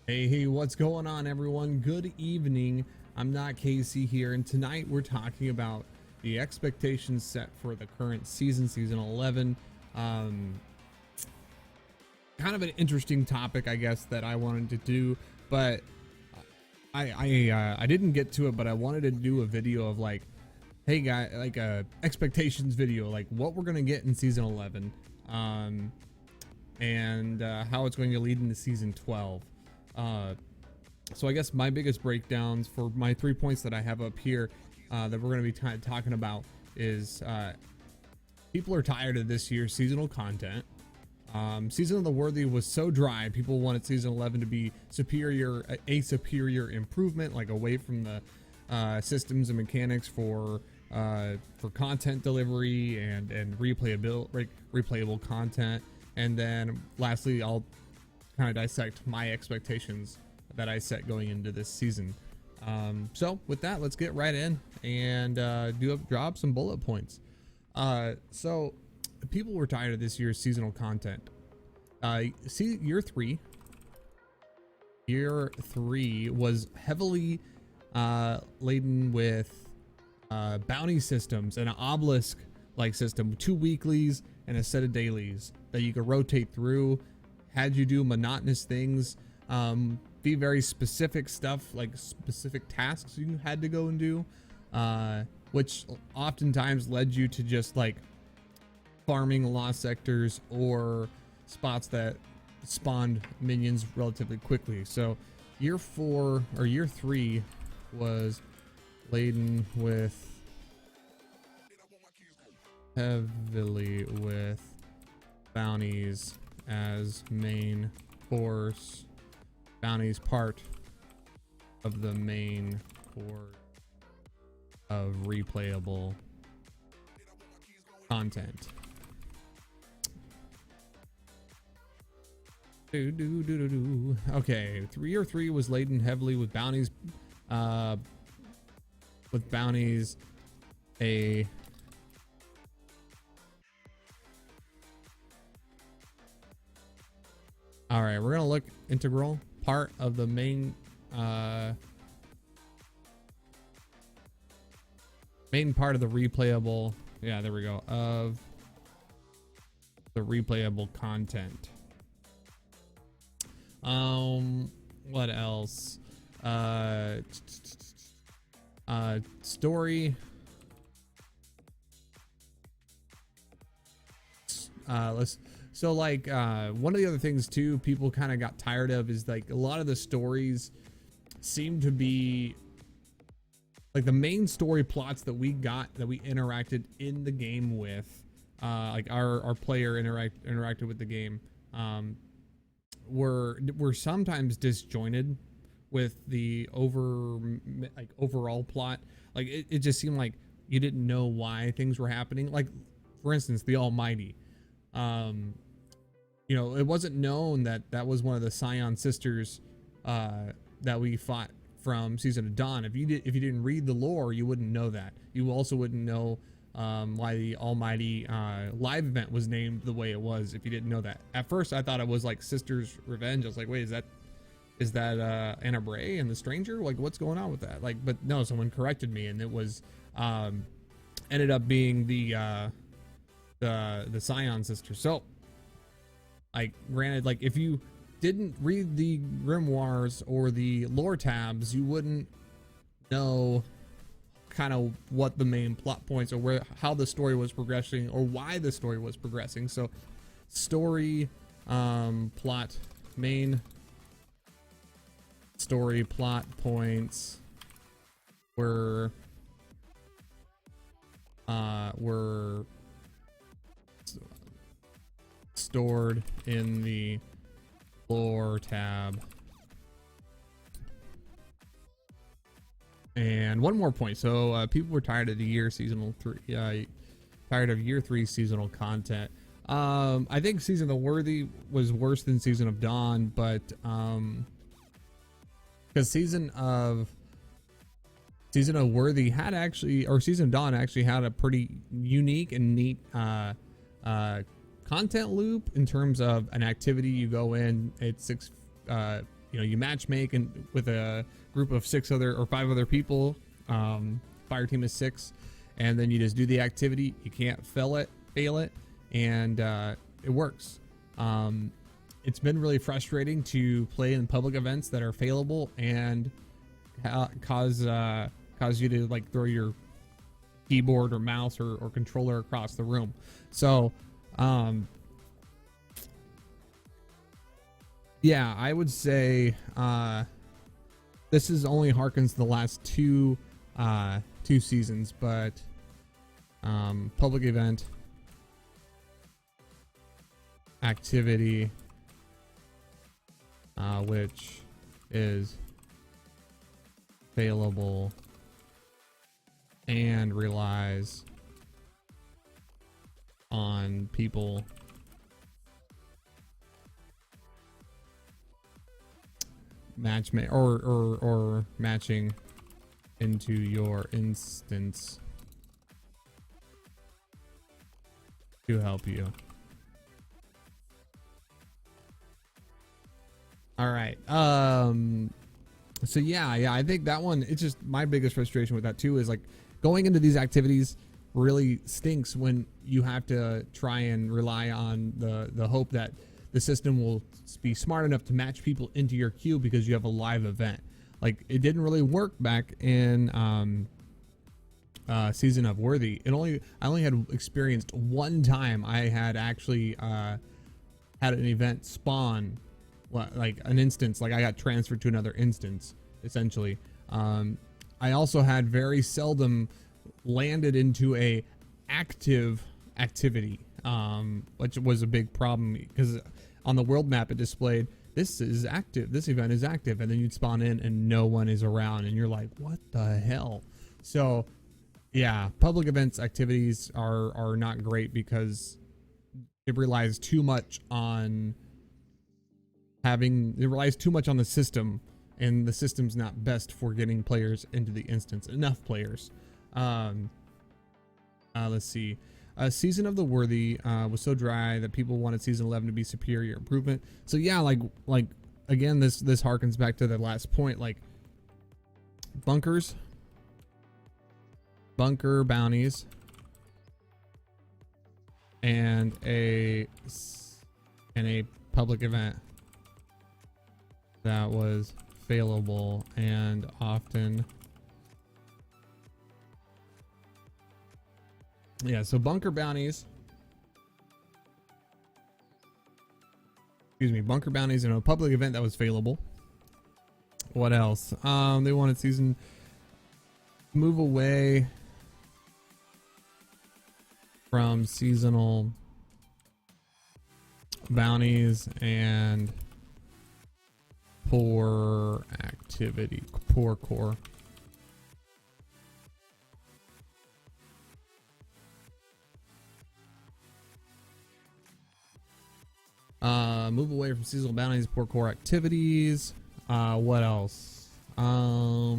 Hey, what's going on, everyone? Good evening. I'm not Casey here, and tonight we're talking about the expectations set for the current season, season 11. Um, Kind of an interesting topic, I guess, that I wanted to do, but I didn't get to it, but I wanted to do a video of like, hey guy, like a expectations video, like what we're gonna get in season 11, and how it's going to lead into season 12. So I guess my biggest breakdowns for my 3 points that I have up here that we're going to be talking about is people are tired of this year's seasonal content. Season of the Worthy was so dry. People wanted season 11 to be superior, a superior improvement, like away from the systems and mechanics for content delivery and replayable content. And then lastly, I'll kind of dissect my expectations that I set going into this season. So with that, let's get right in and drop some bullet points. So people were tired of this year's seasonal content. See, year three was heavily laden with bounty systems and an obelisk like system, 2 weeklies and a set of dailies that you could rotate through, had you do monotonous things, be very specific stuff, like specific tasks you had to go and do, which oftentimes led you to just like farming lost sectors or spots that spawned minions relatively quickly. So year 3 was laden with heavily with bounties as main course. Bounties part of the main course of replayable content. Okay, year 3 was laden heavily with bounties. All right, we're gonna look integral part of the main part of the replayable. Yeah, there we go. Of the replayable content. What else? Story. So like one of the other things too people kind of got tired of is like a lot of the stories seem to be like the main story plots that we interacted in the game with, like our player interacted with the game, were sometimes disjointed with the overall plot. Like it just seemed like you didn't know why things were happening. Like for instance, the Almighty. You know, it wasn't known that was one of the Scion sisters that we fought from Season of Dawn. If you didn't read the lore, you wouldn't know that. You also wouldn't know why the Almighty live event was named the way it was if you didn't know that. At first, I thought it was like Sister's Revenge. I was like, wait, is that Anna Bray and the Stranger? Like, what's going on with that? Like, but no, someone corrected me, and it was ended up being the Scion sister. So, like, granted, like if you didn't read the grimoires or the lore tabs, you wouldn't know kind of what the main plot points or how the story was progressing or why the story was progressing. So story plot main story plot points were stored in the lore tab. And one more point. So people were tired of the year seasonal 3, tired of year 3 seasonal content. I think Season of the Worthy was worse than Season of Dawn, but because Season of Worthy had actually, or Season of Dawn actually had a pretty unique and neat content loop in terms of an activity. You go in, it's you match make and with a group of 5 other people. Fire team is 6, and then you just do the activity. You can't fail it, and it works. It's been really frustrating to play in public events that are failable and cause you to like throw your keyboard or mouse or controller across the room. So yeah, I would say this is only harkens to the last two seasons, but public event activity, which is failable and relies on people or matching into your instance to help you. All right. So yeah, I think that one, it's just my biggest frustration with that too is like going into these activities really stinks when you have to try and rely on the hope that the system will be smart enough to match people into your queue because you have a live event. Like it didn't really work back in Season of Worthy. I only had experienced one time I had actually had an event spawn, like an instance, like I got transferred to another instance essentially. I also had very seldom landed into a active activity, which was a big problem because on the world map it displayed this is active, this event is active, and then you'd spawn in and no one is around and you're like, what the hell? So yeah, public events activities are not great because it relies too much on the system, and the system's not best for getting players into the instance, enough players. Let's see. Season of the Worthy was so dry that people wanted Season 11 to be superior improvement. So yeah, like again, this harkens back to the last point, like bunker bounties, and a public event that was failable and often. Yeah, so bunker bounties. Bunker bounties in a public event that was failable. What else? They wanted move away from seasonal bounties and poor core. Move away from seasonal bounties, poor core activities. What else? I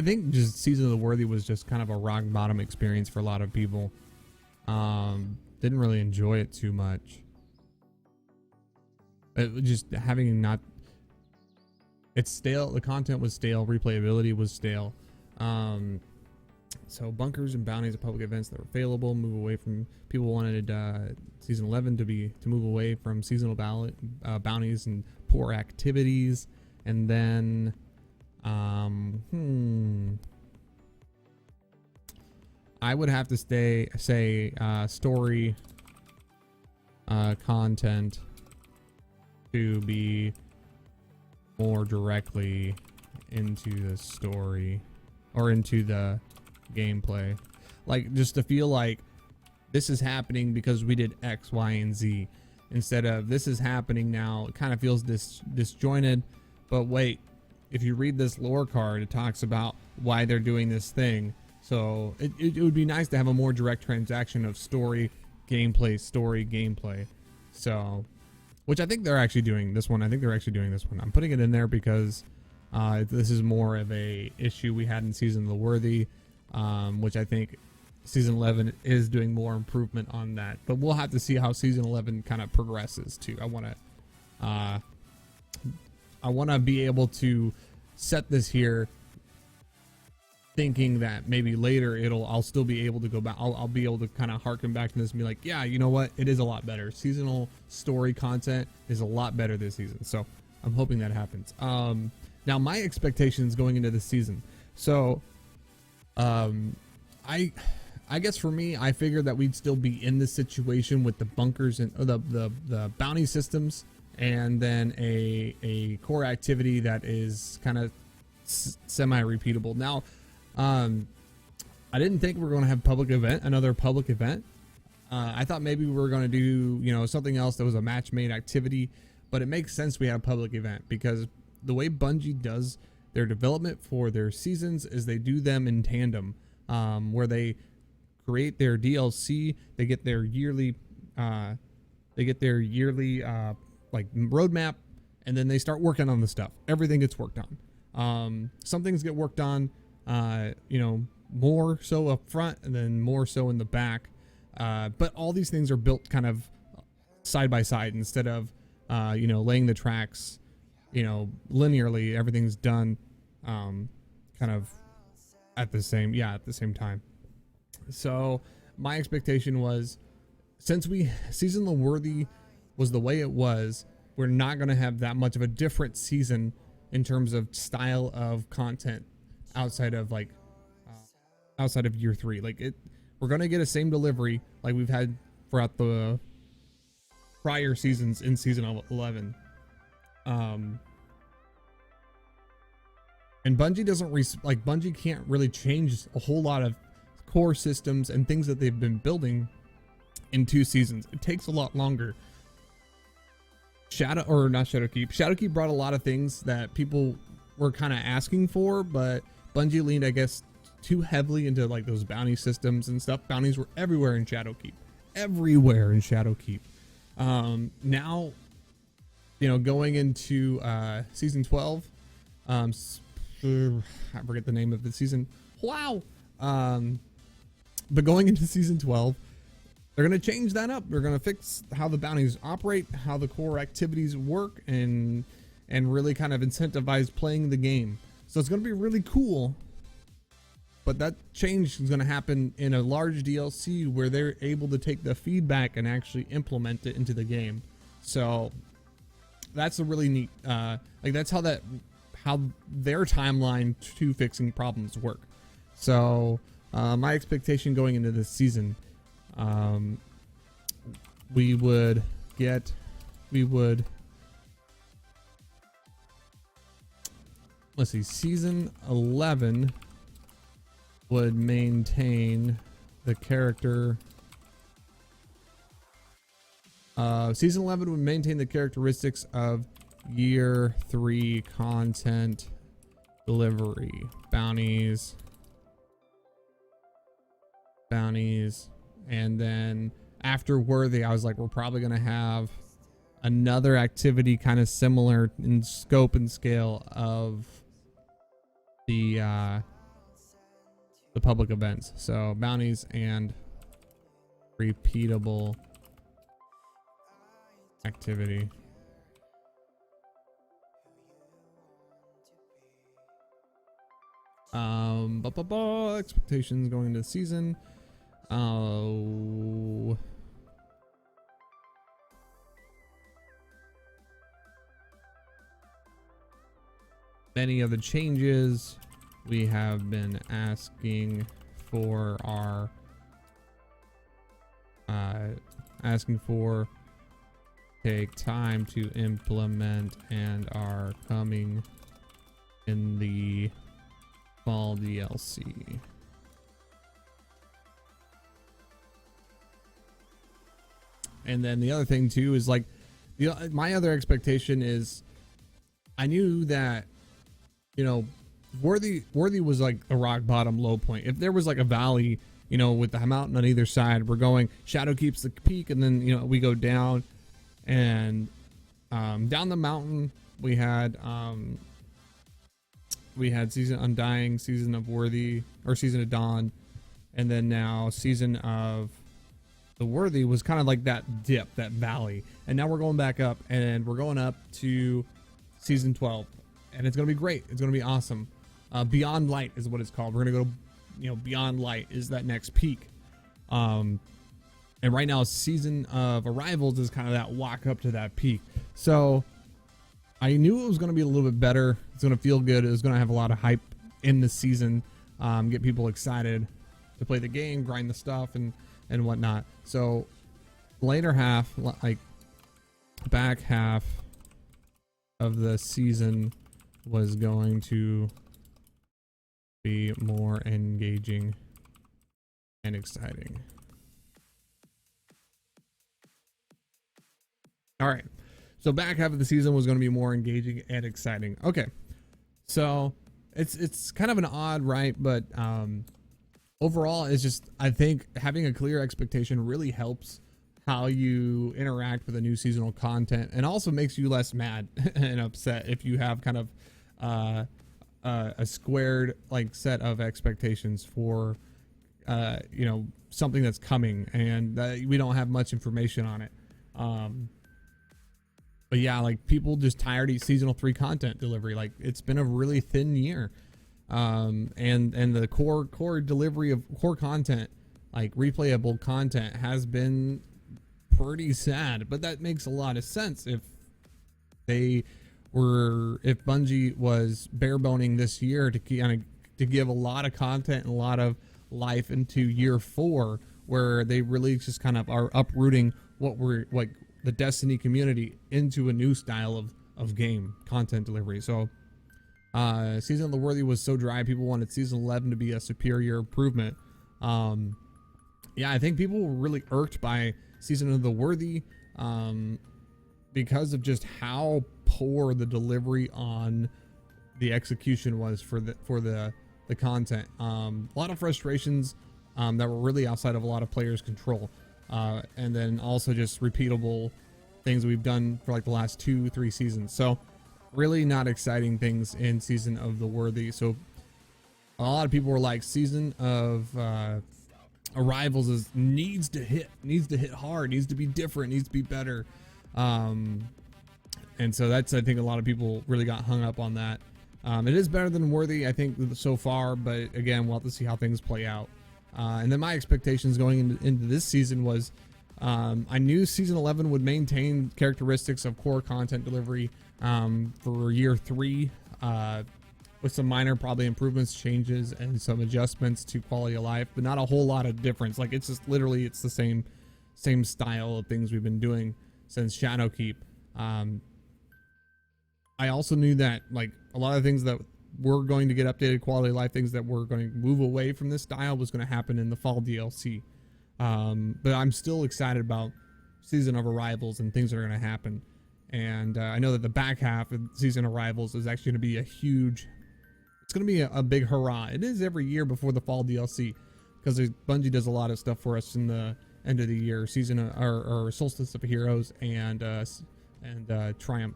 think just Season of the Worthy was just kind of a rock bottom experience for a lot of people. Didn't really enjoy it too much. It was just it's stale. The content was stale. Replayability was stale. So bunkers and bounties of public events that were failable. Move away from, people wanted Season 11 to move away from seasonal bounties and poor activities. And then I would have to say story content to be more directly into the story or into the gameplay, like just to feel like this is happening because we did X, Y, and Z instead of this is happening now. It kind of feels disjointed, but wait, if you read this lore card, it talks about why they're doing this thing. So it would be nice to have a more direct transaction of story gameplay. So, which I think they're actually doing this one. I'm putting it in there because this is more of a issue we had in Season of the Worthy, which I think Season 11 is doing more improvement on that. But we'll have to see how Season 11 kind of progresses too. I want to I want to be able to set this here thinking that maybe later I'll still be able to go back. I'll be able to kind of harken back to this and be like, yeah, you know what? It is a lot better. Seasonal story content is a lot better this season. So I'm hoping that happens. Now my expectations going into this season. So, I guess for me, I figured that we'd still be in this situation with the bunkers and the bounty systems, and then a core activity that is kind of semi-repeatable. Now, I didn't think we were going to have another public event. I thought maybe we were going to do, something else that was a match-made activity, but it makes sense we have a public event because the way Bungie does their development for their seasons is they do them in tandem, where they create their DLC, they get their yearly like roadmap, and then they start working on the stuff. Everything gets worked on. Some things get worked on, more so up front and then more so in the back. But all these things are built kind of side by side instead of, laying the tracks, linearly. Everything's done, kind of at the same time. So my expectation was, since season worthy was the way it was, we're not going to have that much of a different season in terms of style of content outside of year 3. We're going to get a same delivery like we've had throughout the prior seasons in season 11. And Bungie Bungie can't really change a whole lot of core systems and things that they've been building in 2 seasons. It takes a lot longer. Shadowkeep brought a lot of things that people were kind of asking for, but Bungie leaned, I guess, too heavily into those bounty systems and stuff. Bounties were everywhere in Shadowkeep. Now, going into season 12, I forget the name of the season. Wow. But going into season 12, they're going to change that up. They're going to fix how the bounties operate, how the core activities work, and really kind of incentivize playing the game. So it's going to be really cool. But that change is going to happen in a large DLC where they're able to take the feedback and actually implement it into the game. So that's a really neat, that's how their timeline to fixing problems work. So my expectation going into this season, season 11 would maintain the character. Season 11 would maintain the characteristics of year 3 content delivery, bounties, and then after Worthy, I was like, we're probably gonna have another activity kind of similar in scope and scale of the public events. So bounties and repeatable activity. Expectations going into the season. Many of the changes we have been asking for take time to implement and are coming in the fall DLC. And then the other thing too is my other expectation is, I knew that, Worthy was like a rock bottom low point. If there was like a valley, with the mountain on either side, we're going, Shadowkeep's the peak, and then we go down, and down the mountain we had Season Undying, Season of Worthy, or Season of Dawn, and then now Season of the Worthy was kind of like that dip, that valley, and now we're going back up, and we're going up to season 12, and it's gonna be great. It's gonna be awesome. Beyond Light is what it's called. We're gonna go, Beyond Light is that next peak. And right now, Season of Arrivals is kind of that walk up to that peak. So I knew it was gonna be a little bit better. It's gonna feel good. It was gonna have a lot of hype in the season, get people excited to play the game, grind the stuff, and whatnot. So later half, like back half of the season, was going to be more engaging and exciting. All right, so back half of the season was going to be more engaging and exciting. Okay, so it's kind of an odd, right? But overall, it's just, I think having a clear expectation really helps how you interact with the new seasonal content, and also makes you less mad and upset if you have kind of a squared like set of expectations for something that's coming, and we don't have much information on it. But yeah, like people just tired of seasonal 3 content delivery. Like it's been a really thin year. And the core delivery of core content, like replayable content, has been pretty sad. But that makes a lot of sense if Bungie was bareboning this year to give a lot of content and a lot of life into year 4, where they really just kind of are uprooting what we're like the Destiny community into a new style of game content delivery. So Season of the Worthy was so dry, people wanted Season 11 to be a superior improvement. Yeah, I think people were really irked by Season of the Worthy because of just how poor the delivery on the execution was for the content. A lot of frustrations that were really outside of a lot of players' control. And then also just repeatable things we've done for like the last 2-3 seasons. So really not exciting things in Season of the Worthy. So a lot of people were like, Season of Arrivals needs to hit hard, needs to be different, needs to be better. And so that's, I think a lot of people really got hung up on that. It is better than Worthy, I think, so far, but again, we'll have to see how things play out. And then my expectations going into this season was, I knew Season 11 would maintain characteristics of core content delivery for year 3, with some minor probably improvements, changes, and some adjustments to quality of life, but not a whole lot of difference. Like it's just literally it's the same style of things we've been doing since Shadowkeep. I also knew that like a lot of things that were going to get updated quality of life, things that were going to move away from this style, was going to happen in the fall DLC. But I'm still excited about Season of Arrivals and things that are going to happen. And I know that the back half of Season of Arrivals is actually going to be it's going to be a big hurrah. It is every year before the fall DLC, because Bungie does a lot of stuff for us in the end of the year, or Solstice of Heroes and Triumph.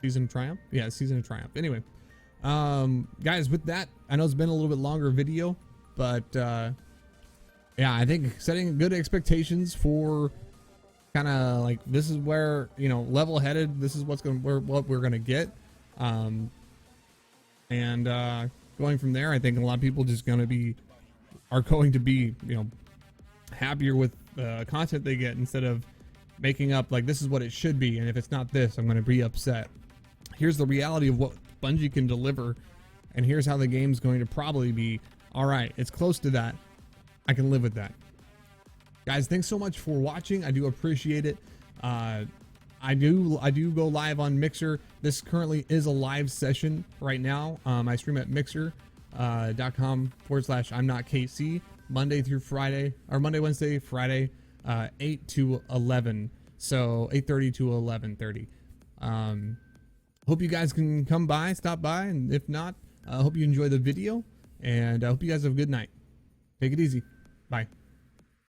Season of Triumph? Yeah, Season of Triumph. Anyway, guys, with that, I know it's been a little bit longer video, but yeah, I think setting good expectations for kind of like, this is where, level-headed, this is what we're gonna get, and going from there, I think a lot of people are going to be happier with the content they get, instead of making up like this is what it should be, and if it's not this, I'm going to be upset. Here's the reality of what Bungie can deliver, and here's how the game's going to probably be. All right, it's close to that. I can live with that. Guys, thanks so much for watching. I do appreciate it. I do go live on Mixer. This currently is a live session right now. I stream at mixer.com/I'mNotKC Monday through Friday, or Monday, Wednesday, Friday, 8 to 11. So 8:30 to 11:30. Hope you guys can stop by, and if not, I hope you enjoy the video, and I hope you guys have a good night. Take it easy. Bye.